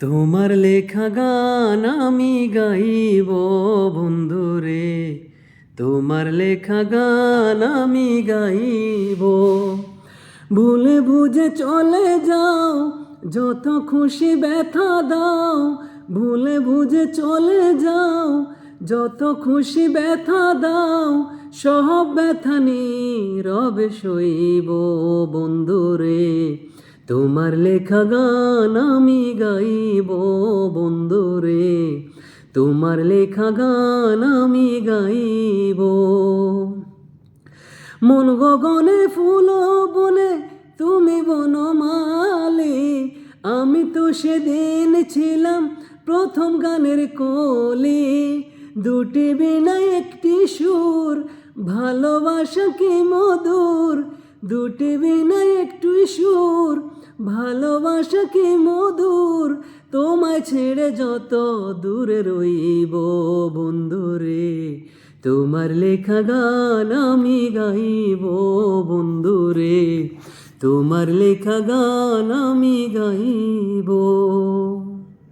তোমার লেখা গান আমি গাইব বন্ধুরে, তোমার লেখা গান আমি গাইব। ভুলে বুঝে চলে যাও, যত খুশি ব্যথা দাও। ভুলে বুঝে চলে যাও, যত খুশি ব্যথা দাও। সব ব্যথা নীরবে সইব বন্ধুরে, তোমার লেখা গান আমি গাইব বন্ধুরে, তোমার লেখা গান আমি গাইব। মন গগনে ফুল বনে তুমি বনমালী, আমি তো সেদিন ছিলাম প্রথম গানের কলি। দুটি বিনা একটি সুর, ভালোবাসা কি মধুর। দুটি বিনা একটু সুর, ভালোবাসা কি মধুর। তোমায় ছেড়ে যত দূরে রইব বন্ধুরে, তোমার লেখা গান আমি গাইব বন্ধুরে, তোমার লেখা গান আমি গাইব।